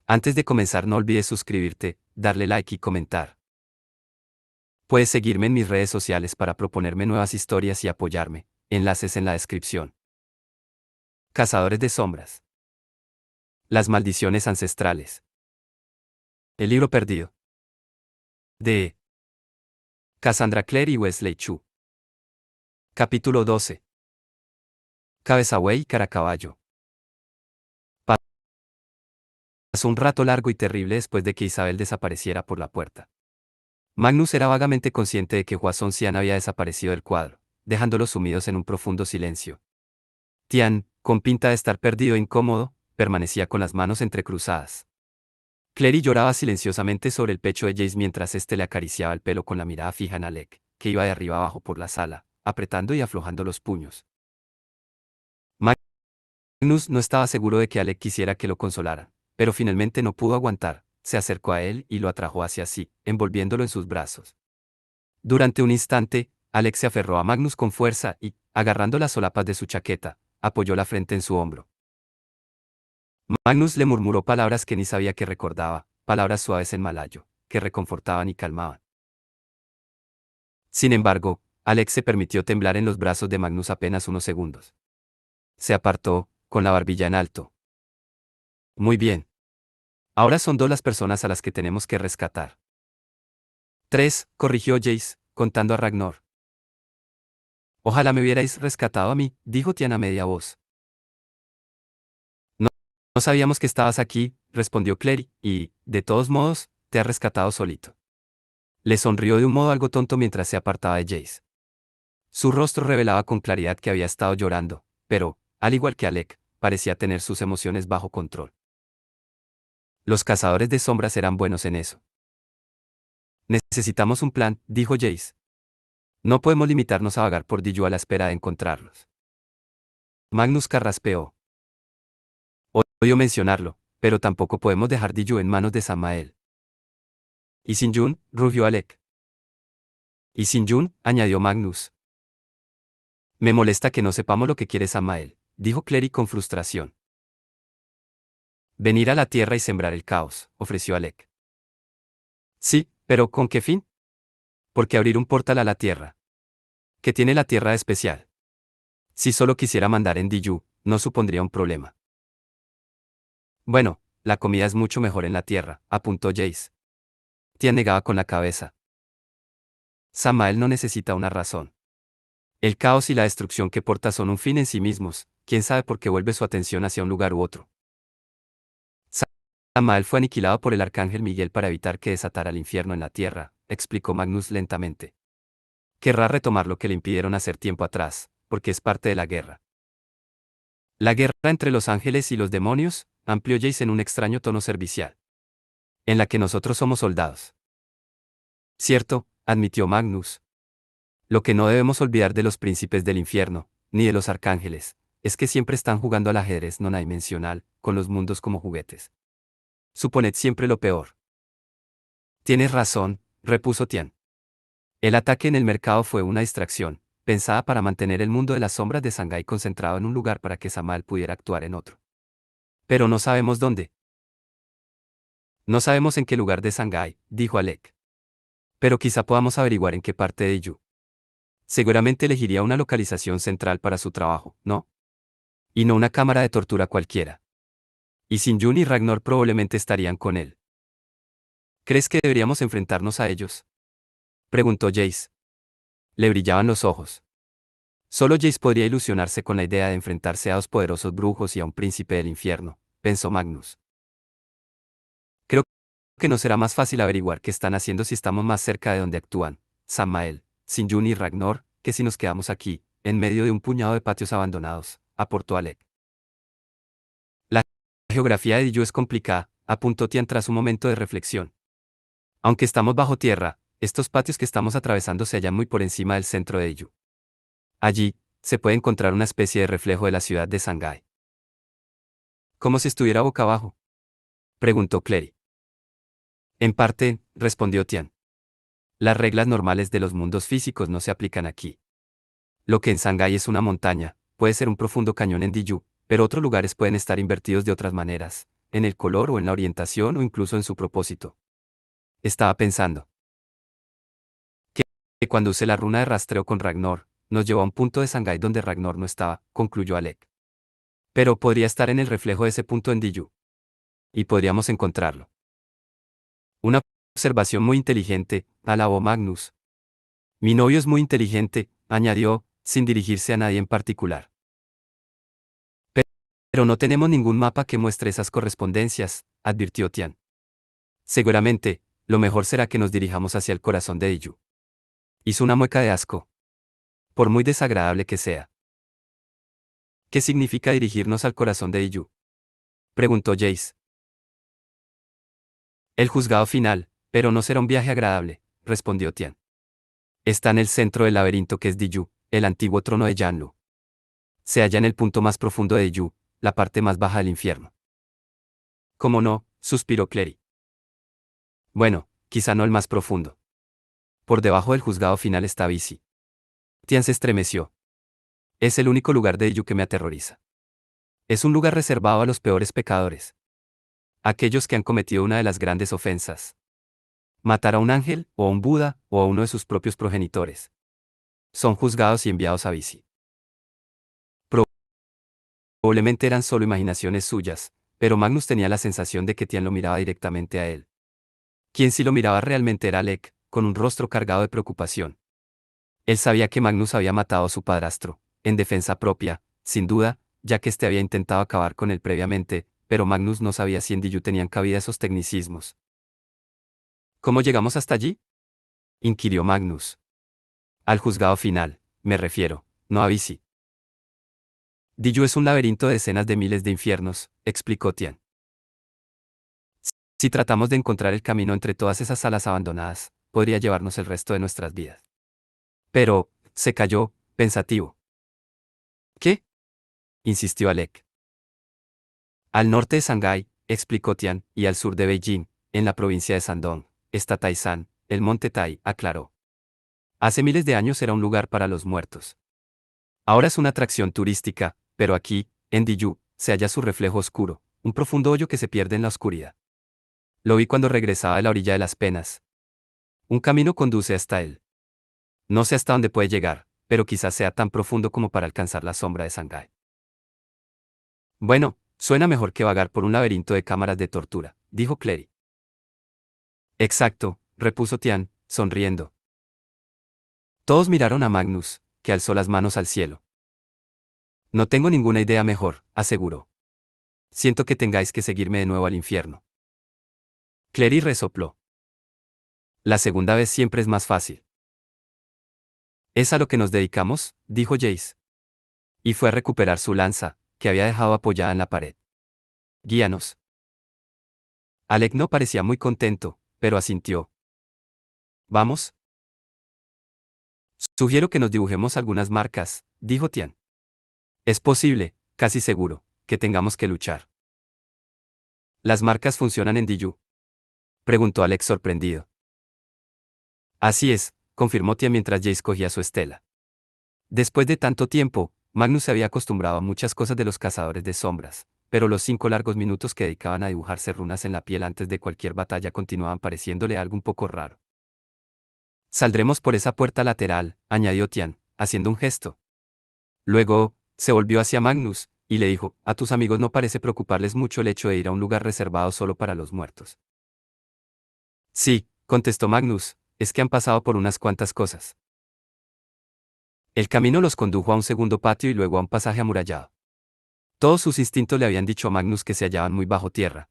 Antes de comenzar no olvides suscribirte, darle like y comentar. Puedes seguirme en mis redes sociales para proponerme nuevas historias y apoyarme. Enlaces en la descripción. Cazadores de sombras. Las maldiciones ancestrales. El libro perdido. De Cassandra Clare y Wesley Chu. Capítulo 12. Cabezahue y Caracaballo. Pasó un rato largo y terrible después de que Isabel desapareciera por la puerta. Magnus era vagamente consciente de que Hwasong Xian había desaparecido del cuadro, dejándolos sumidos en un profundo silencio. Tian, con pinta de estar perdido e incómodo, permanecía con las manos entrecruzadas. Clary lloraba silenciosamente sobre el pecho de Jace mientras éste le acariciaba el pelo con la mirada fija en Alec, que iba de arriba abajo por la sala, apretando y aflojando los puños. Magnus no estaba seguro de que Alec quisiera que lo consolara, pero finalmente no pudo aguantar, se acercó a él y lo atrajo hacia sí, envolviéndolo en sus brazos. Durante un instante, Alec se aferró a Magnus con fuerza y, agarrando las solapas de su chaqueta, apoyó la frente en su hombro. Magnus le murmuró palabras que ni sabía que recordaba, palabras suaves en malayo, que reconfortaban y calmaban. Sin embargo, Alex se permitió temblar en los brazos de Magnus apenas unos segundos. Se apartó, con la barbilla en alto. Muy bien. Ahora son 2 las personas a las que tenemos que rescatar. 3, corrigió Jace, contando a Ragnar. Ojalá me hubierais rescatado a mí, dijo Tian a media voz. No sabíamos que estabas aquí, respondió Clary, y, de todos modos, te has rescatado solito. Le sonrió de un modo algo tonto mientras se apartaba de Jace. Su rostro revelaba con claridad que había estado llorando, pero, al igual que Alec, parecía tener sus emociones bajo control. Los cazadores de sombras eran buenos en eso. Necesitamos un plan, dijo Jace. No podemos limitarnos a vagar por Diju a la espera de encontrarlos. Magnus carraspeó. Odio mencionarlo, pero tampoco podemos dejar Diju en manos de Samael. ¿Y Sin Yun?, rugió Alec. ¿Y Sin Yun?, añadió Magnus. Me molesta que no sepamos lo que quiere Samael, dijo Clary con frustración. Venir a la tierra y sembrar el caos, ofreció Alec. Sí, pero ¿con qué fin? ¿Por qué abrir un portal a la tierra? ¿Qué tiene la tierra de especial? Si solo quisiera mandar en Diju, no supondría un problema. Bueno, la comida es mucho mejor en la tierra, apuntó Jace. Tian negaba con la cabeza. Samael no necesita una razón. El caos y la destrucción que porta son un fin en sí mismos, quién sabe por qué vuelve su atención hacia un lugar u otro. Samael fue aniquilado por el arcángel Miguel para evitar que desatara el infierno en la tierra, explicó Magnus lentamente. Querrá retomar lo que le impidieron hacer tiempo atrás, porque es parte de la guerra. La guerra entre los ángeles y los demonios, amplió Jace en un extraño tono servicial. En la que nosotros somos soldados. Cierto, admitió Magnus. Lo que no debemos olvidar de los príncipes del infierno, ni de los arcángeles, es que siempre están jugando al ajedrez no dimensional, con los mundos como juguetes. Suponed siempre lo peor. Tienes razón, repuso Tian. El ataque en el mercado fue una distracción, pensada para mantener el mundo de las sombras de Shanghái concentrado en un lugar para que Samael pudiera actuar en otro. Pero no sabemos dónde. No sabemos en qué lugar de Shanghái, dijo Alec. Pero quizá podamos averiguar en qué parte de Yu. Seguramente elegiría una localización central para su trabajo, ¿no? Y no una cámara de tortura cualquiera. Y Sin Yun y Ragnar probablemente estarían con él. ¿Crees que deberíamos enfrentarnos a ellos?, preguntó Jace. Le brillaban los ojos. Solo Jace podría ilusionarse con la idea de enfrentarse a 2 poderosos brujos y a un príncipe del infierno, pensó Magnus. Creo que no será más fácil averiguar qué están haciendo si estamos más cerca de donde actúan, Samael, Sin Yun y Ragnar, que si nos quedamos aquí, en medio de un puñado de patios abandonados, aportó Alec. La geografía de Diju es complicada, apuntó Tian tras un momento de reflexión. Aunque estamos bajo tierra, estos patios que estamos atravesando se hallan muy por encima del centro de Diju. Allí, se puede encontrar una especie de reflejo de la ciudad de Shanghái. ¿Como si estuviera boca abajo?, preguntó Clary. En parte, respondió Tian. Las reglas normales de los mundos físicos no se aplican aquí. Lo que en Shanghái es una montaña, puede ser un profundo cañón en Diju, pero otros lugares pueden estar invertidos de otras maneras, en el color o en la orientación o incluso en su propósito. Estaba pensando que cuando usé la runa de rastreo con Ragnar, nos llevó a un punto de Shanghái donde Ragnar no estaba, concluyó Alec. Pero podría estar en el reflejo de ese punto en Diju. Y podríamos encontrarlo. Una observación muy inteligente, alabó Magnus. Mi novio es muy inteligente, añadió, sin dirigirse a nadie en particular. Pero no tenemos ningún mapa que muestre esas correspondencias, advirtió Tian. Seguramente, lo mejor será que nos dirijamos hacia el corazón de Diju. Hizo una mueca de asco. Por muy desagradable que sea. ¿Qué significa dirigirnos al corazón de Diju? Preguntó Jace. El juzgado final, pero no será un viaje agradable, respondió Tian. Está en el centro del laberinto que es Diju, el antiguo trono de Yanlu. Se halla en el punto más profundo de Diju, la parte más baja del infierno. ¿Cómo no?, suspiró Clery. Bueno, quizá no el más profundo. Por debajo del juzgado final está Visi. Tian se estremeció. Es el único lugar de Diju que me aterroriza. Es un lugar reservado a los peores pecadores. Aquellos que han cometido una de las grandes ofensas. Matar a un ángel, o a un Buda, o a uno de sus propios progenitores. Son juzgados y enviados a Visi. Probablemente eran solo imaginaciones suyas, pero Magnus tenía la sensación de que Tian lo miraba directamente a él. Quien sí lo miraba realmente era Alec, con un rostro cargado de preocupación. Él sabía que Magnus había matado a su padrastro, en defensa propia, sin duda, ya que éste había intentado acabar con él previamente, pero Magnus no sabía si en Diju tenían cabida esos tecnicismos. ¿Cómo llegamos hasta allí?, inquirió Magnus. Al juzgado final, me refiero, no a Visi. Diju es un laberinto de decenas de miles de infiernos, explicó Tian. Si tratamos de encontrar el camino entre todas esas salas abandonadas, podría llevarnos el resto de nuestras vidas. Pero, se calló, pensativo. ¿Qué?, insistió Alec. Al norte de Shanghái, explicó Tian, y al sur de Beijing, en la provincia de Shandong, está Taishan, el monte Tai, aclaró. Hace miles de años era un lugar para los muertos. Ahora es una atracción turística, pero aquí, en Diju, se halla su reflejo oscuro, un profundo hoyo que se pierde en la oscuridad. Lo vi cuando regresaba de la orilla de las penas. Un camino conduce hasta él. No sé hasta dónde puede llegar, pero quizás sea tan profundo como para alcanzar la sombra de Shanghái. Bueno, suena mejor que vagar por un laberinto de cámaras de tortura, dijo Clery. Exacto, repuso Tian, sonriendo. Todos miraron a Magnus, que alzó las manos al cielo. No tengo ninguna idea mejor, aseguró. Siento que tengáis que seguirme de nuevo al infierno. Clery resopló. La segunda vez siempre es más fácil. ¿Es a lo que nos dedicamos?, dijo Jace. Y fue a recuperar su lanza, que había dejado apoyada en la pared. Guíanos. Alec no parecía muy contento, pero asintió. ¿Vamos? Sugiero que nos dibujemos algunas marcas, dijo Tian. Es posible, casi seguro, que tengamos que luchar. ¿Las marcas funcionan en Diju?, preguntó Alex sorprendido. Así es, confirmó Tian mientras Jace cogía su estela. Después de tanto tiempo, Magnus se había acostumbrado a muchas cosas de los cazadores de sombras, pero los 5 largos minutos que dedicaban a dibujarse runas en la piel antes de cualquier batalla continuaban pareciéndole algo un poco raro. Saldremos por esa puerta lateral, añadió Tian, haciendo un gesto. Luego, se volvió hacia Magnus, y le dijo, a tus amigos no parece preocuparles mucho el hecho de ir a un lugar reservado solo para los muertos. Sí, contestó Magnus, es que han pasado por unas cuantas cosas. El camino los condujo a un segundo patio y luego a un pasaje amurallado. Todos sus instintos le habían dicho a Magnus que se hallaban muy bajo tierra.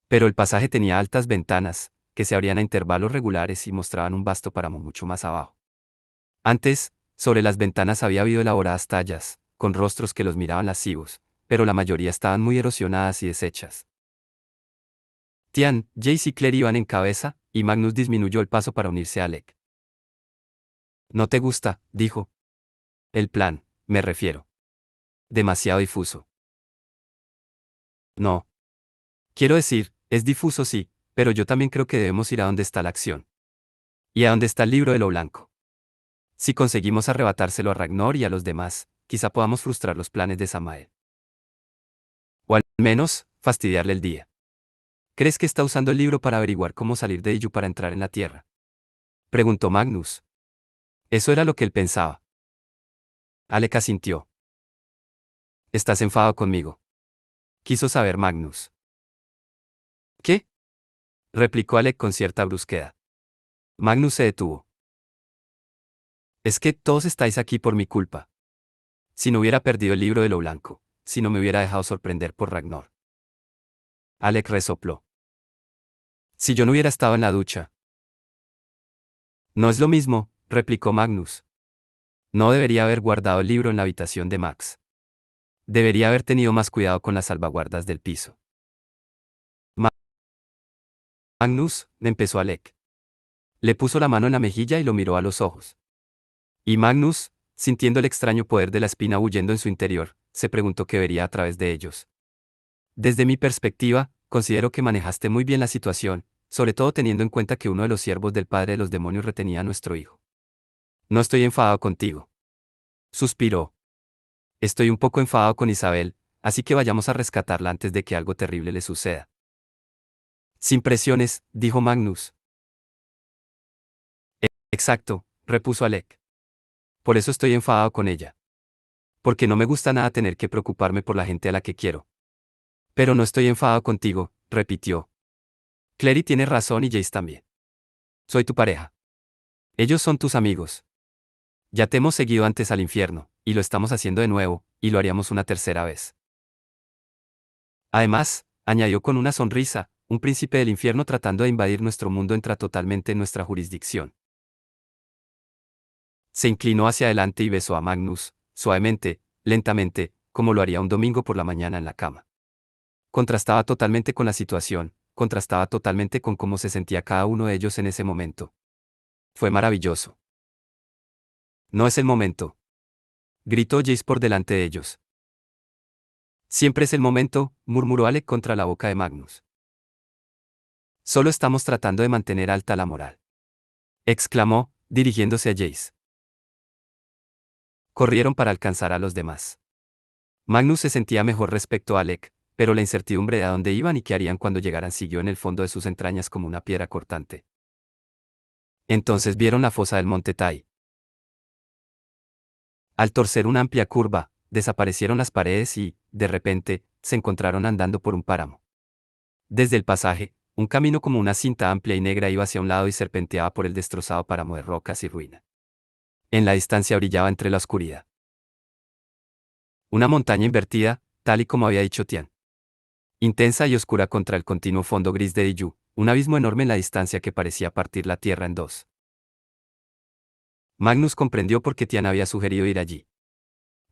Pero el pasaje tenía altas ventanas, que se abrían a intervalos regulares y mostraban un vasto páramo mucho más abajo. Antes, sobre las ventanas había habido elaboradas tallas, con rostros que los miraban lascivos, pero la mayoría estaban muy erosionadas y deshechas. Tian, Jace y Claire iban en cabeza, y Magnus disminuyó el paso para unirse a Alec. No te gusta, dijo. El plan, me refiero. Demasiado difuso. No. Quiero decir, es difuso sí, pero yo también creo que debemos ir a donde está la acción. Y a donde está el libro de lo blanco. Si conseguimos arrebatárselo a Ragnar y a los demás, quizá podamos frustrar los planes de Samael. O al menos, fastidiarle el día. ¿Crees que está usando el libro para averiguar cómo salir de Eiju para entrar en la Tierra? Preguntó Magnus. Eso era lo que él pensaba. Alec asintió. ¿Estás enfadado conmigo? Quiso saber Magnus. ¿Qué? Replicó Alec con cierta brusquedad. Magnus se detuvo. Es que todos estáis aquí por mi culpa. Si no hubiera perdido el libro de lo blanco, si no me hubiera dejado sorprender por Ragnar. Alec resopló. Si yo no hubiera estado en la ducha. No es lo mismo, replicó Magnus. No debería haber guardado el libro en la habitación de Max. Debería haber tenido más cuidado con las salvaguardas del piso. Magnus, empezó Alec. Le puso la mano en la mejilla y lo miró a los ojos. Y Magnus, sintiendo el extraño poder de la espina huyendo en su interior, se preguntó qué vería a través de ellos. Desde mi perspectiva, considero que manejaste muy bien la situación, sobre todo teniendo en cuenta que uno de los siervos del padre de los demonios retenía a nuestro hijo. No estoy enfadado contigo. Suspiró. Estoy un poco enfadado con Isabel, así que vayamos a rescatarla antes de que algo terrible le suceda. Sin presiones, dijo Magnus. Exacto, repuso Alec. Por eso estoy enfadado con ella. Porque no me gusta nada tener que preocuparme por la gente a la que quiero. Pero no estoy enfadado contigo, repitió. Clary tiene razón y Jace también. Soy tu pareja. Ellos son tus amigos. Ya te hemos seguido antes al infierno, y lo estamos haciendo de nuevo, y lo haríamos una tercera vez. Además, añadió con una sonrisa, un príncipe del infierno tratando de invadir nuestro mundo entra totalmente en nuestra jurisdicción. Se inclinó hacia adelante y besó a Magnus, suavemente, lentamente, como lo haría un domingo por la mañana en la cama. Contrastaba totalmente con la situación, contrastaba totalmente con cómo se sentía cada uno de ellos en ese momento. Fue maravilloso. No es el momento. Gritó Jace por delante de ellos. Siempre es el momento, murmuró Alec contra la boca de Magnus. Solo estamos tratando de mantener alta la moral. Exclamó, dirigiéndose a Jace. Corrieron para alcanzar a los demás. Magnus se sentía mejor respecto a Alec, pero la incertidumbre de a dónde iban y qué harían cuando llegaran siguió en el fondo de sus entrañas como una piedra cortante. Entonces vieron la fosa del monte Tai. Al torcer una amplia curva, desaparecieron las paredes y, de repente, se encontraron andando por un páramo. Desde el pasaje, un camino como una cinta amplia y negra iba hacia un lado y serpenteaba por el destrozado páramo de rocas y ruina. En la distancia brillaba entre la oscuridad una montaña invertida, tal y como había dicho Tian. Intensa y oscura contra el continuo fondo gris de Diyu, un abismo enorme en la distancia que parecía partir la tierra en dos. Magnus comprendió por qué Tian había sugerido ir allí.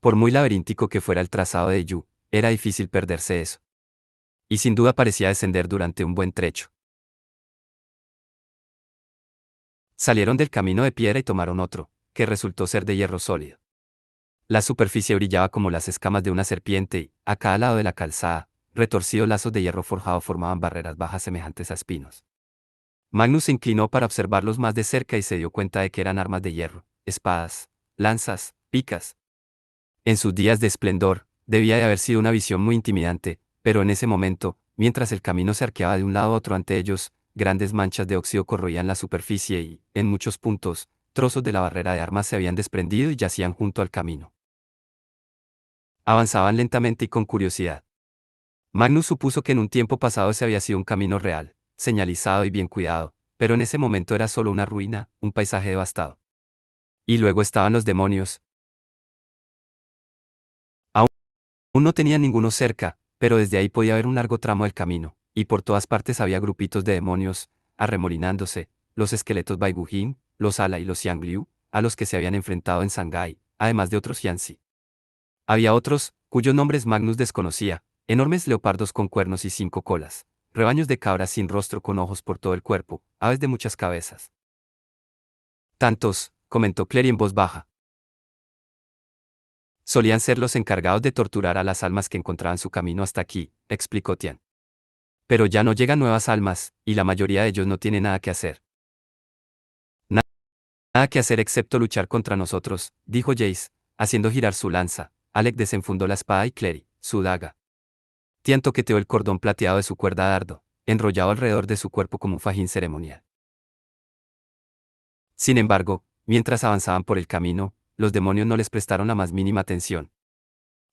Por muy laberíntico que fuera el trazado de Diyu, era difícil perderse eso. Y sin duda parecía descender durante un buen trecho. Salieron del camino de piedra y tomaron otro, que resultó ser de hierro sólido. La superficie brillaba como las escamas de una serpiente y, a cada lado de la calzada, retorcidos lazos de hierro forjado formaban barreras bajas semejantes a espinos. Magnus se inclinó para observarlos más de cerca y se dio cuenta de que eran armas de hierro, espadas, lanzas, picas. En sus días de esplendor, debía de haber sido una visión muy intimidante, pero en ese momento, mientras el camino se arqueaba de un lado a otro ante ellos, grandes manchas de óxido corroían la superficie y, en muchos puntos, trozos de la barrera de armas se habían desprendido y yacían junto al camino. Avanzaban lentamente y con curiosidad. Magnus supuso que en un tiempo pasado ese había sido un camino real, señalizado y bien cuidado, pero en ese momento era solo una ruina, un paisaje devastado. Y luego estaban los demonios. Aún no tenía ninguno cerca, pero desde ahí podía ver un largo tramo del camino, y por todas partes había grupitos de demonios, arremolinándose, los esqueletos Baibujin, los Ala y los Yangliu, a los que se habían enfrentado en Shanghái, además de otros Yanxi. Había otros, cuyos nombres Magnus desconocía, enormes leopardos con cuernos y 5 colas, rebaños de cabras sin rostro con ojos por todo el cuerpo, aves de muchas cabezas. Tantos, comentó Clary en voz baja. Solían ser los encargados de torturar a las almas que encontraban su camino hasta aquí, explicó Tian. Pero ya no llegan nuevas almas, y la mayoría de ellos no tiene nada que hacer. Nada que hacer excepto luchar contra nosotros, dijo Jace, haciendo girar su lanza. Alec desenfundó la espada y Clary, su daga. Tian toqueteó el cordón plateado de su cuerda dardo, enrollado alrededor de su cuerpo como un fajín ceremonial. Sin embargo, mientras avanzaban por el camino, los demonios no les prestaron la más mínima atención.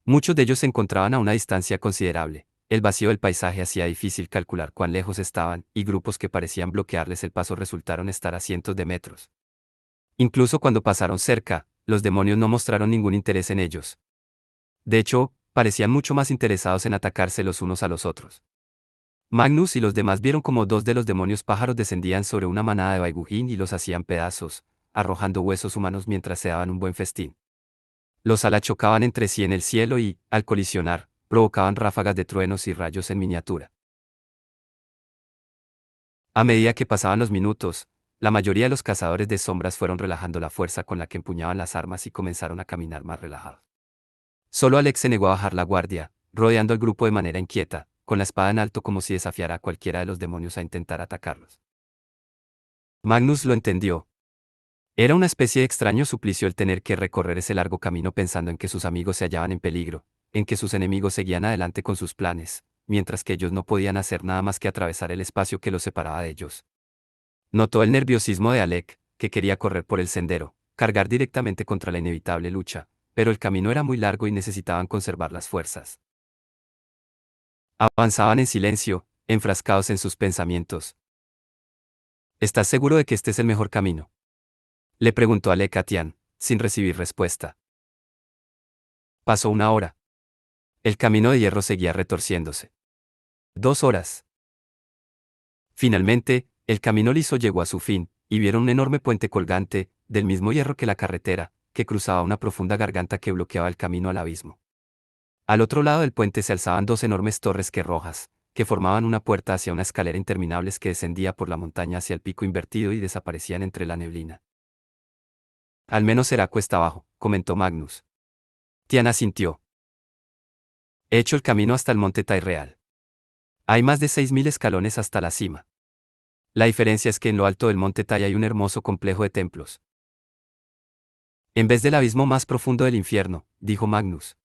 Muchos de ellos se encontraban a una distancia considerable. El vacío del paisaje hacía difícil calcular cuán lejos estaban, y grupos que parecían bloquearles el paso resultaron estar a cientos de metros. Incluso cuando pasaron cerca, los demonios no mostraron ningún interés en ellos. De hecho, parecían mucho más interesados en atacarse los unos a los otros. Magnus y los demás vieron como dos de los demonios pájaros descendían sobre una manada de baibujín y los hacían pedazos, arrojando huesos humanos mientras se daban un buen festín. Los alas chocaban entre sí en el cielo y, al colisionar, provocaban ráfagas de truenos y rayos en miniatura. A medida que pasaban los minutos, la mayoría de los cazadores de sombras fueron relajando la fuerza con la que empuñaban las armas y comenzaron a caminar más relajados. Solo Alex se negó a bajar la guardia, rodeando al grupo de manera inquieta, con la espada en alto como si desafiara a cualquiera de los demonios a intentar atacarlos. Magnus lo entendió. Era una especie de extraño suplicio el tener que recorrer ese largo camino pensando en que sus amigos se hallaban en peligro, en que sus enemigos seguían adelante con sus planes, mientras que ellos no podían hacer nada más que atravesar el espacio que los separaba de ellos. Notó el nerviosismo de Alec, que quería correr por el sendero, cargar directamente contra la inevitable lucha, pero el camino era muy largo y necesitaban conservar las fuerzas. Avanzaban en silencio, enfrascados en sus pensamientos. ¿Estás seguro de que este es el mejor camino?, le preguntó Alec a Tian, sin recibir respuesta. Pasó una hora. El camino de hierro seguía retorciéndose. 2 horas. Finalmente, el camino liso llegó a su fin, y vieron un enorme puente colgante, del mismo hierro que la carretera, que cruzaba una profunda garganta que bloqueaba el camino al abismo. Al otro lado del puente se alzaban 2 enormes torres que rojas, que formaban una puerta hacia una escalera interminable que descendía por la montaña hacia el pico invertido y desaparecían entre la neblina. Al menos será cuesta abajo, comentó Magnus. Tian asintió. He hecho el camino hasta el monte Tyrreal. Hay más de 6.000 escalones hasta la cima. La diferencia es que en lo alto del monte Tai hay un hermoso complejo de templos. En vez del abismo más profundo del infierno, dijo Magnus.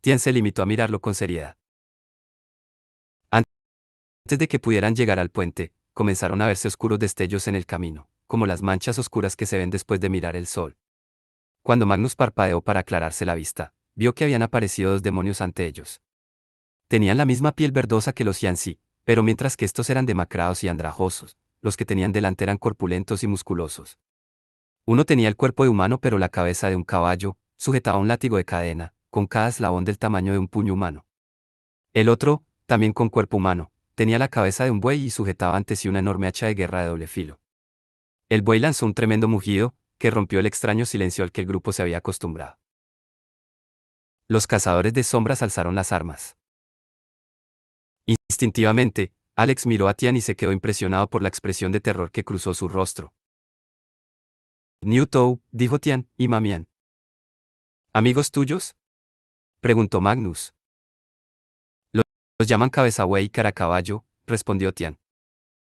Tian se limitó a mirarlo con seriedad. Antes de que pudieran llegar al puente, comenzaron a verse oscuros destellos en el camino, como las manchas oscuras que se ven después de mirar el sol. Cuando Magnus parpadeó para aclararse la vista, vio que habían aparecido 2 demonios ante ellos. Tenían la misma piel verdosa que los Yanxi, pero mientras que estos eran demacrados y andrajosos, los que tenían delante eran corpulentos y musculosos. Uno tenía el cuerpo de humano pero la cabeza de un caballo, sujetaba un látigo de cadena, con cada eslabón del tamaño de un puño humano. El otro, también con cuerpo humano, tenía la cabeza de un buey y sujetaba ante sí una enorme hacha de guerra de doble filo. El buey lanzó un tremendo mugido, que rompió el extraño silencio al que el grupo se había acostumbrado. Los cazadores de sombras alzaron las armas. Instintivamente, Alex miró a Tian y se quedó impresionado por la expresión de terror que cruzó su rostro. Newtou, dijo Tian, y Mamian. ¿Amigos tuyos?, preguntó Magnus. Los llaman Cabezabuey y Caracaballo, respondió Tian.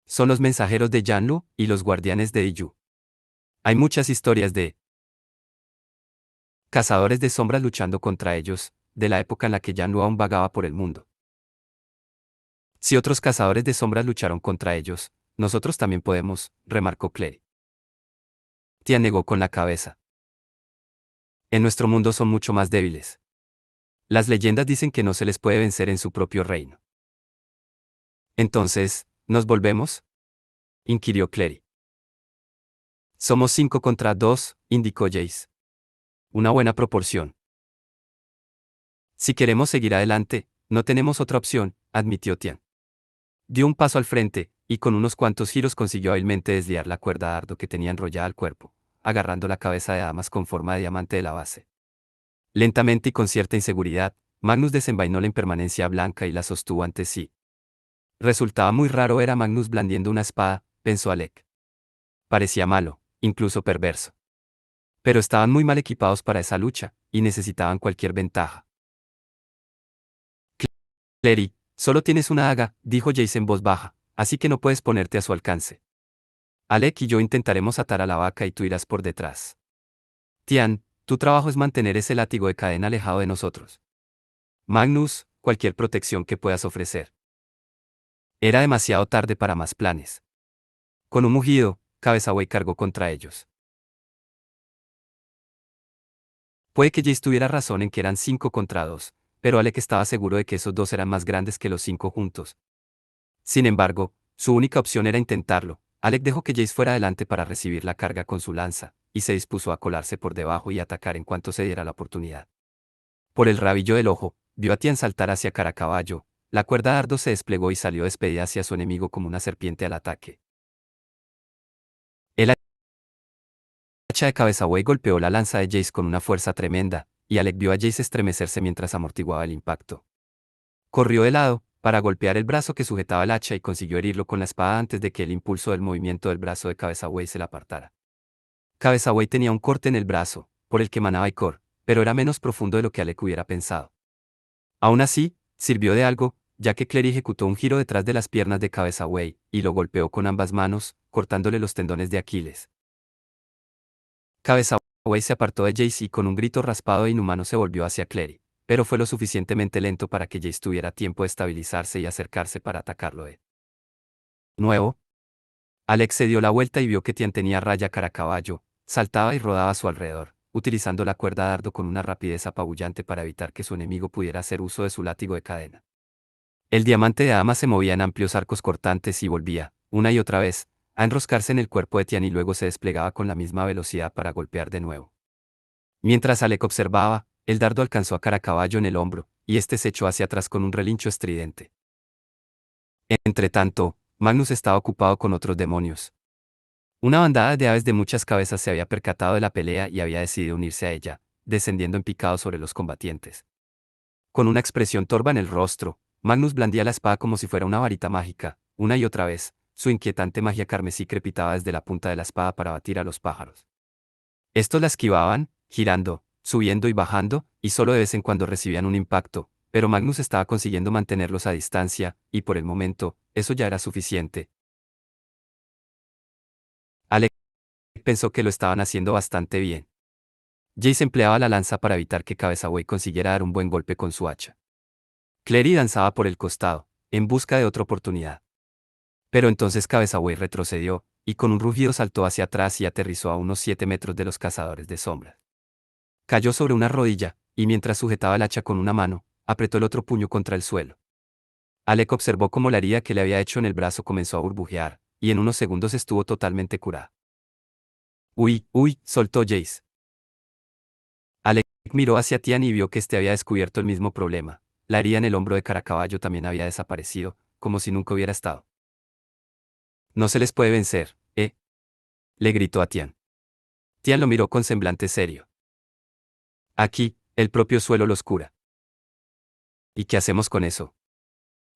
Son los mensajeros de Yanlu y los guardianes de Iyu. Hay muchas historias de cazadores de sombras luchando contra ellos, de la época en la que Yanlu aún vagaba por el mundo. Si otros cazadores de sombras lucharon contra ellos, nosotros también podemos, remarcó Clary. Tian negó con la cabeza. En nuestro mundo son mucho más débiles. Las leyendas dicen que no se les puede vencer en su propio reino. Entonces, ¿nos volvemos?, inquirió Clary. Somos 5 contra 2, indicó Jace. Una buena proporción. Si queremos seguir adelante, no tenemos otra opción, admitió Tian. Dio un paso al frente, y con unos cuantos giros consiguió hábilmente desviar la cuerda dardo que tenía enrollada al cuerpo, agarrando la cabeza de damas con forma de diamante de la base. Lentamente y con cierta inseguridad, Magnus desenvainó la impermanencia blanca y la sostuvo ante sí. Resultaba muy raro ver a Magnus blandiendo una espada, pensó Alec. Parecía malo, incluso perverso. Pero estaban muy mal equipados para esa lucha, y necesitaban cualquier ventaja. Clary, solo tienes una daga, dijo Jace en voz baja, así que no puedes ponerte a su alcance. Alec y yo intentaremos atar a la vaca y tú irás por detrás. Tian, tu trabajo es mantener ese látigo de cadena alejado de nosotros. Magnus, cualquier protección que puedas ofrecer. Era demasiado tarde para más planes. Con un mugido, Cabeza Buey cargó contra ellos. Puede que Jace tuviera razón en que eran 5 contra 2, pero Alec estaba seguro de que esos 2 eran más grandes que los 5 juntos. Sin embargo, su única opción era intentarlo. Alec dejó que Jace fuera adelante para recibir la carga con su lanza, y se dispuso a colarse por debajo y atacar en cuanto se diera la oportunidad. Por el rabillo del ojo, vio a Tian saltar hacia Caracaballo, la cuerda dardo se desplegó y salió despedida hacia su enemigo como una serpiente al ataque. El hacha de Cabeza Buey golpeó la lanza de Jace con una fuerza tremenda, y Alec vio a Jace estremecerse mientras amortiguaba el impacto. Corrió de lado, para golpear el brazo que sujetaba el hacha y consiguió herirlo con la espada antes de que el impulso del movimiento del brazo de Cabeza Buey se la apartara. Cabeza Buey tenía un corte en el brazo, por el que emanaba icor, pero era menos profundo de lo que Alec hubiera pensado. Aún así, sirvió de algo, ya que Clary ejecutó un giro detrás de las piernas de Cabeza Buey, y lo golpeó con ambas manos, cortándole los tendones de Aquiles. Cabeza Buey se apartó de Jace y con un grito raspado e inhumano se volvió hacia Clary, pero fue lo suficientemente lento para que Jace tuviera tiempo de estabilizarse y acercarse para atacarlo de nuevo. Alex se dio la vuelta y vio que Tian tenía raya cara a caballo, saltaba y rodaba a su alrededor, utilizando la cuerda dardo con una rapidez apabullante para evitar que su enemigo pudiera hacer uso de su látigo de cadena. El diamante de Dama se movía en amplios arcos cortantes y volvía, una y otra vez, a enroscarse en el cuerpo de Tian y luego se desplegaba con la misma velocidad para golpear de nuevo. Mientras Alec observaba, el dardo alcanzó a Caracaballo en el hombro, y este se echó hacia atrás con un relincho estridente. Entretanto, Magnus estaba ocupado con otros demonios. Una bandada de aves de muchas cabezas se había percatado de la pelea y había decidido unirse a ella, descendiendo en picado sobre los combatientes. Con una expresión torva en el rostro, Magnus blandía la espada como si fuera una varita mágica, una y otra vez, su inquietante magia carmesí crepitaba desde la punta de la espada para batir a los pájaros. Estos la esquivaban, girando, subiendo y bajando, y solo de vez en cuando recibían un impacto, pero Magnus estaba consiguiendo mantenerlos a distancia, y por el momento, eso ya era suficiente. Alec pensó que lo estaban haciendo bastante bien. Jace empleaba la lanza para evitar que Cabeza Buey consiguiera dar un buen golpe con su hacha. Clary danzaba por el costado, en busca de otra oportunidad. Pero entonces Cabeza Buey retrocedió, y con un rugido saltó hacia atrás y aterrizó a unos 7 metros de los cazadores de sombras. Cayó sobre una rodilla, y mientras sujetaba el hacha con una mano, apretó el otro puño contra el suelo. Alec observó cómo la herida que le había hecho en el brazo comenzó a burbujear, y en unos segundos estuvo totalmente curada. Uy, soltó Jace. Alec miró hacia Tian y vio que este había descubierto el mismo problema. La herida en el hombro de Caracaballo también había desaparecido, como si nunca hubiera estado. No se les puede vencer, ¿eh? Le gritó a Tian. Tian lo miró con semblante serio. Aquí, el propio suelo los cura. ¿Y qué hacemos con eso?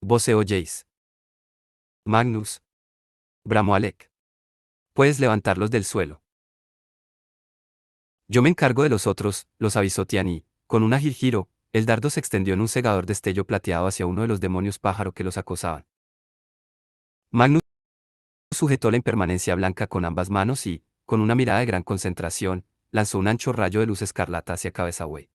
Voceó Jace. Magnus. Bramó Alec. Puedes levantarlos del suelo. Yo me encargo de los otros, los avisó Tian y, con un ágil giro, el dardo se extendió en un cegador destello plateado hacia uno de los demonios pájaro que los acosaban. Magnus sujetó la impermanencia blanca con ambas manos y, con una mirada de gran concentración, lanzó un ancho rayo de luz escarlata hacia Cabeza Buey.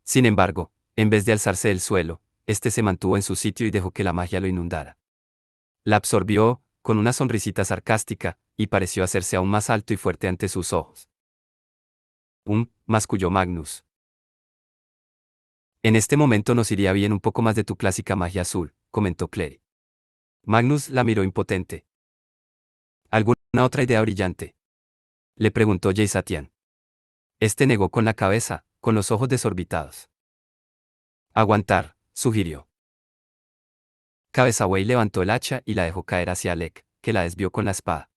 Sin embargo, en vez de alzarse del suelo, este se mantuvo en su sitio y dejó que la magia lo inundara. La absorbió, con una sonrisita sarcástica, y pareció hacerse aún más alto y fuerte ante sus ojos. Masculló Magnus. En este momento nos iría bien un poco más de tu clásica magia azul, comentó Clary. Magnus la miró impotente. ¿Alguna otra idea brillante? Le preguntó Jace a Tian. Este negó con la cabeza, con los ojos desorbitados. Aguantar, sugirió. Cabeza Buey levantó el hacha y la dejó caer hacia Alec, que la desvió con la espada.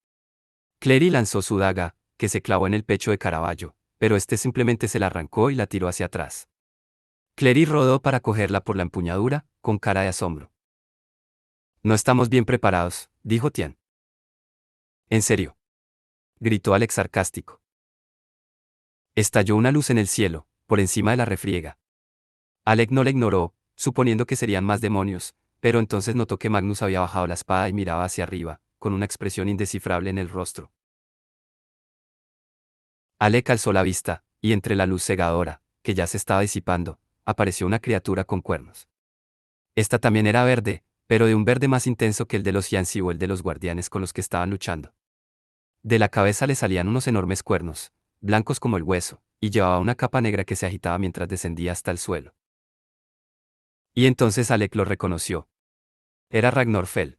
Clary lanzó su daga, que se clavó en el pecho de Caraballo, pero este simplemente se la arrancó y la tiró hacia atrás. Clary rodó para cogerla por la empuñadura, con cara de asombro. No estamos bien preparados, dijo Tian. ¿En serio? Gritó Alex sarcástico. Estalló una luz en el cielo, por encima de la refriega. Alec no la ignoró, suponiendo que serían más demonios, pero entonces notó que Magnus había bajado la espada y miraba hacia arriba, con una expresión indescifrable en el rostro. Alec alzó la vista, y entre la luz cegadora, que ya se estaba disipando, apareció una criatura con cuernos. Esta también era verde, pero de un verde más intenso que el de los Yancy o el de los guardianes con los que estaban luchando. De la cabeza le salían unos enormes cuernos, blancos como el hueso, y llevaba una capa negra que se agitaba mientras descendía hasta el suelo. Y entonces Alec lo reconoció. Era Ragnar Fell.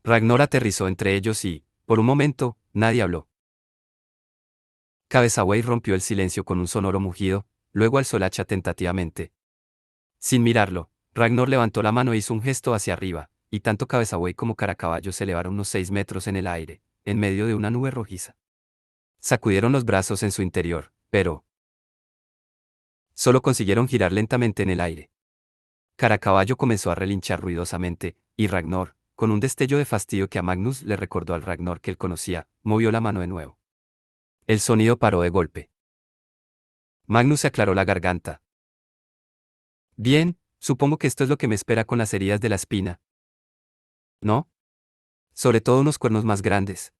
Ragnar aterrizó entre ellos y, por un momento, nadie habló. Cabezaway rompió el silencio con un sonoro mugido, luego alzó el hacha tentativamente. Sin mirarlo, Ragnar levantó la mano e hizo un gesto hacia arriba, y tanto Cabezaway como Caracaballo se elevaron unos 6 metros en el aire, en medio de una nube rojiza. Sacudieron los brazos en su interior, pero solo consiguieron girar lentamente en el aire. Caracaballo comenzó a relinchar ruidosamente, y Ragnar, con un destello de fastidio que a Magnus le recordó al Ragnar que él conocía, movió la mano de nuevo. El sonido paró de golpe. Magnus se aclaró la garganta. Bien, supongo que esto es lo que me espera con las heridas de la espina. ¿No? Sobre todo unos cuernos más grandes.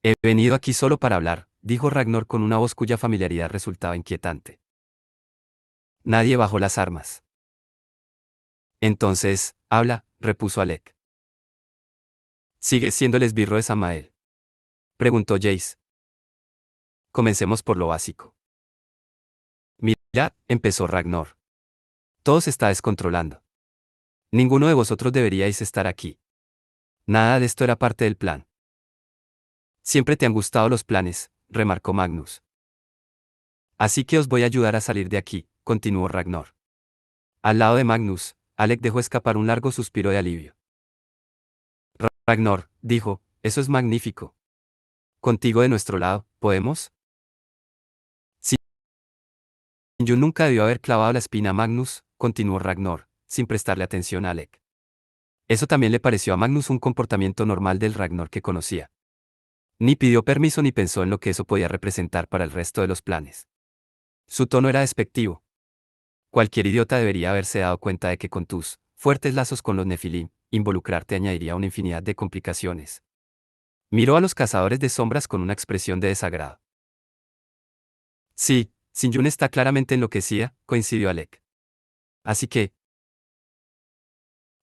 He venido aquí solo para hablar, dijo Ragnar con una voz cuya familiaridad resultaba inquietante. Nadie bajó las armas. Entonces, habla, repuso Alec. ¿Sigue siendo el esbirro de Samael?, preguntó Jace. Comencemos por lo básico. Mirad, empezó Ragnar. Todo se está descontrolando. Ninguno de vosotros deberíais estar aquí. Nada de esto era parte del plan. Siempre te han gustado los planes, remarcó Magnus. Así que os voy a ayudar a salir de aquí, continuó Ragnar. Al lado de Magnus, Alec dejó escapar un largo suspiro de alivio. Ragnar, dijo, eso es magnífico. Contigo de nuestro lado, ¿podemos? Yo nunca debió haber clavado la espina a Magnus, continuó Ragnar, sin prestarle atención a Alec. Eso también le pareció a Magnus un comportamiento normal del Ragnar que conocía. Ni pidió permiso ni pensó en lo que eso podía representar para el resto de los planes. Su tono era despectivo. Cualquier idiota debería haberse dado cuenta de que con tus fuertes lazos con los Nefilim, involucrarte añadiría una infinidad de complicaciones. Miró a los cazadores de sombras con una expresión de desagrado. Sí, Sinjun está claramente enloquecida, coincidió Alec. Así que,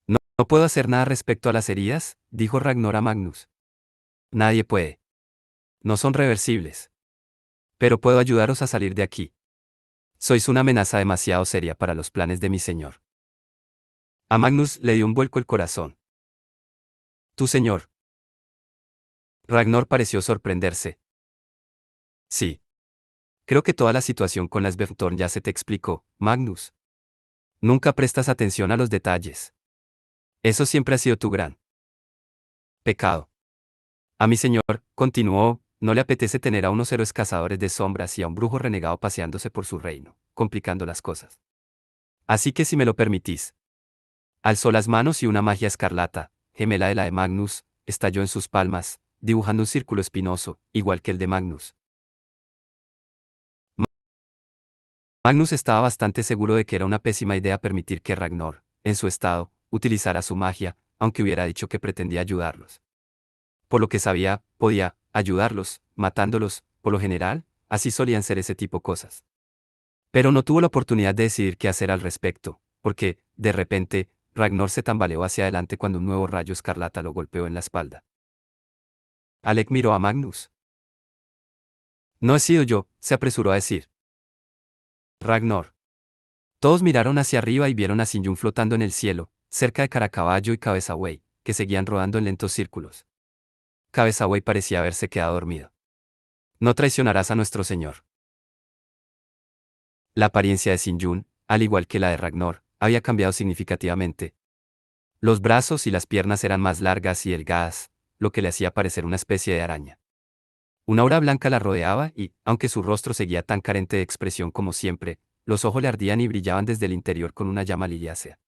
¿no puedo hacer nada respecto a las heridas?, dijo Ragnar a Magnus. Nadie puede. No son reversibles. Pero puedo ayudaros a salir de aquí. Sois una amenaza demasiado seria para los planes de mi señor. A Magnus le dio un vuelco el corazón. Tu señor. Ragnar pareció sorprenderse. Sí. Creo que toda la situación con la Sverthorn ya se te explicó, Magnus. Nunca prestas atención a los detalles. Eso siempre ha sido tu gran pecado. A mi señor, continuó, no le apetece tener a unos héroes cazadores de sombras y a un brujo renegado paseándose por su reino, complicando las cosas. Así que si me lo permitís. Alzó las manos y una magia escarlata, gemela de la de Magnus, estalló en sus palmas, dibujando un círculo espinoso, igual que el de Magnus. Magnus estaba bastante seguro de que era una pésima idea permitir que Ragnar, en su estado, utilizara su magia, aunque hubiera dicho que pretendía ayudarlos. Por lo que sabía, podía ayudarlos, matándolos, por lo general, así solían ser ese tipo de cosas. Pero no tuvo la oportunidad de decidir qué hacer al respecto, porque, de repente, Ragnar se tambaleó hacia adelante cuando un nuevo rayo escarlata lo golpeó en la espalda. Alec miró a Magnus. No he sido yo, se apresuró a decir. Ragnar. Todos miraron hacia arriba y vieron a Sinjun flotando en el cielo, cerca de Caracaballo y Cabezaway, que seguían rodando en lentos círculos. Cabezaway parecía haberse quedado dormido. No traicionarás a nuestro señor. La apariencia de Sinjun, al igual que la de Ragnar, había cambiado significativamente. Los brazos y las piernas eran más largas y delgadas, lo que le hacía parecer una especie de araña. Una aura blanca la rodeaba y, aunque su rostro seguía tan carente de expresión como siempre, los ojos le ardían y brillaban desde el interior con una llama liliácea.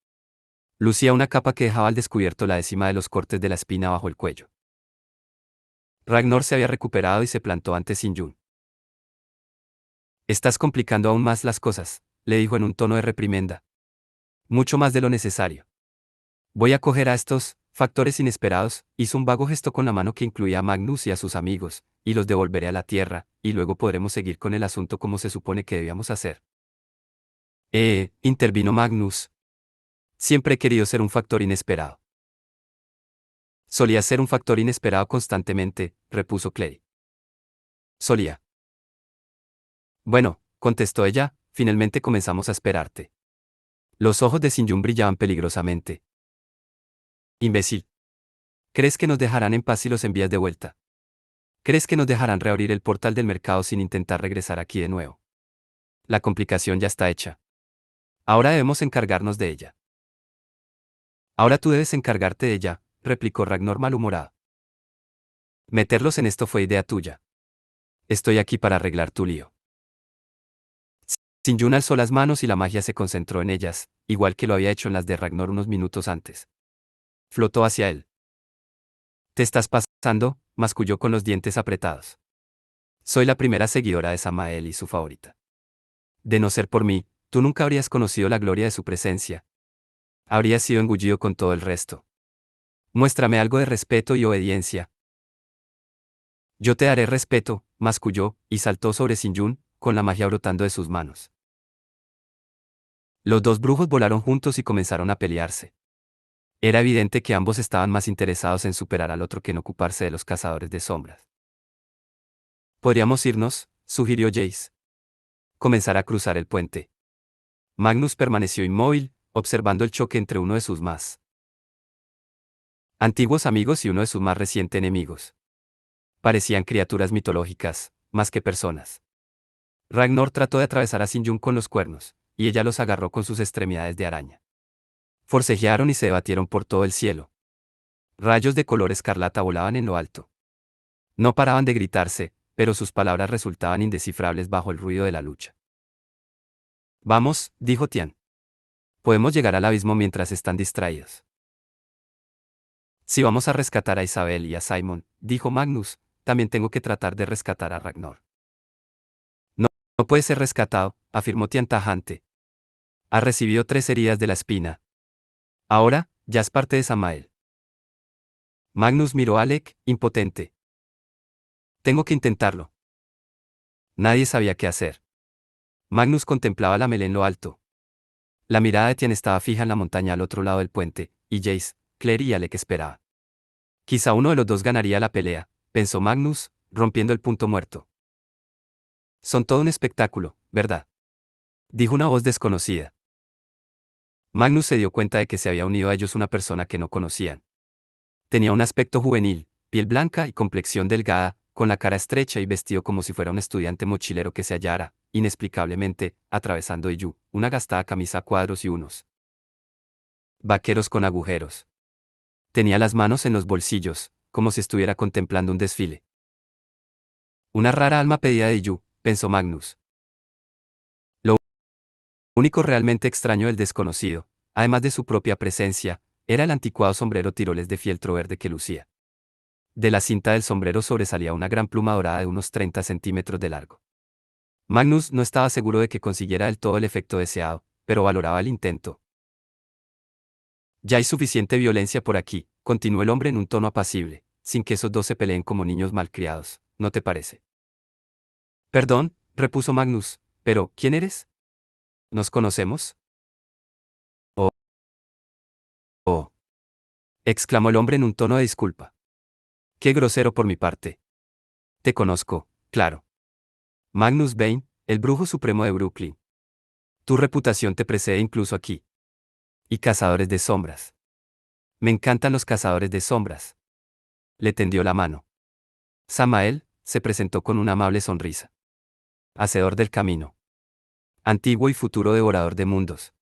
Lucía una capa que dejaba al descubierto la décima de los cortes de la espina bajo el cuello. Ragnar se había recuperado y se plantó ante Sinjun. Estás complicando aún más las cosas, le dijo en un tono de reprimenda. Mucho más de lo necesario. Voy a coger a estos factores inesperados, hizo un vago gesto con la mano que incluía a Magnus y a sus amigos, y los devolveré a la tierra, y luego podremos seguir con el asunto como se supone que debíamos hacer. Intervino Magnus. Siempre he querido ser un factor inesperado. Solía ser un factor inesperado constantemente, repuso Clay. Solía. Bueno, contestó ella, finalmente comenzamos a esperarte. Los ojos de Sinjun brillaban peligrosamente. Imbécil. ¿Crees que nos dejarán en paz si los envías de vuelta? ¿Crees que nos dejarán reabrir el portal del mercado sin intentar regresar aquí de nuevo? La complicación ya está hecha. Ahora debemos encargarnos de ella. Ahora tú debes encargarte de ella, replicó Ragnar malhumorado. Meterlos en esto fue idea tuya. Estoy aquí para arreglar tu lío. Sinjun alzó las manos y la magia se concentró en ellas, igual que lo había hecho en las de Ragnar unos minutos antes. Flotó hacia él. Te estás pasando, masculló con los dientes apretados. Soy la primera seguidora de Samael y su favorita. De no ser por mí, tú nunca habrías conocido la gloria de su presencia. Habrías sido engullido con todo el resto. Muéstrame algo de respeto y obediencia. Yo te daré respeto, masculló, y saltó sobre Sinjun, con la magia brotando de sus manos. Los dos brujos volaron juntos y comenzaron a pelearse. Era evidente que ambos estaban más interesados en superar al otro que en ocuparse de los cazadores de sombras. Podríamos irnos, sugirió Jace. Comenzar a cruzar el puente. Magnus permaneció inmóvil, observando el choque entre uno de sus más antiguos amigos y uno de sus más recientes enemigos. Parecían criaturas mitológicas, más que personas. Ragnar trató de atravesar a Sinjun con los cuernos, y ella los agarró con sus extremidades de araña. Forcejearon y se debatieron por todo el cielo. Rayos de color escarlata volaban en lo alto. No paraban de gritarse, pero sus palabras resultaban indescifrables bajo el ruido de la lucha. Vamos, dijo Tian. Podemos llegar al abismo mientras están distraídos. Si vamos a rescatar a Isabel y a Simon, dijo Magnus, también tengo que tratar de rescatar a Ragnar. No, no puede ser rescatado, afirmó Tian tajante. Ha recibido 3 heridas de la espina. Ahora, ya es parte de Samael. Magnus miró a Alec, impotente. Tengo que intentarlo. Nadie sabía qué hacer. Magnus contemplaba la Mele en lo alto. La mirada de Tian estaba fija en la montaña al otro lado del puente, y Jace, Claire y Alec esperaban. Quizá uno de los dos ganaría la pelea, pensó Magnus, rompiendo el punto muerto. Son todo un espectáculo, ¿verdad? Dijo una voz desconocida. Magnus se dio cuenta de que se había unido a ellos una persona que no conocían. Tenía un aspecto juvenil, piel blanca y complexión delgada, con la cara estrecha y vestido como si fuera un estudiante mochilero que se hallara, inexplicablemente, atravesando Iyu, una gastada camisa a cuadros y unos vaqueros con agujeros. Tenía las manos en los bolsillos, como si estuviera contemplando un desfile. Una rara alma pedida de Iyu, pensó Magnus. Lo único realmente extraño del desconocido, además de su propia presencia, era el anticuado sombrero tiroles de fieltro verde que lucía. De la cinta del sombrero sobresalía una gran pluma dorada de unos 30 centímetros de largo. Magnus no estaba seguro de que consiguiera del todo el efecto deseado, pero valoraba el intento. Ya hay suficiente violencia por aquí, continuó el hombre en un tono apacible, sin que esos dos se peleen como niños malcriados, ¿no te parece? Perdón, repuso Magnus, pero ¿quién eres? ¿Nos conocemos? Oh, oh, exclamó el hombre en un tono de disculpa. Qué grosero por mi parte. Te conozco, claro. Magnus Bane, el brujo supremo de Brooklyn. Tu reputación te precede incluso aquí. Y cazadores de sombras. Me encantan los cazadores de sombras. Le tendió la mano. Samael se presentó con una amable sonrisa. Hacedor del camino. Antiguo y futuro devorador de mundos.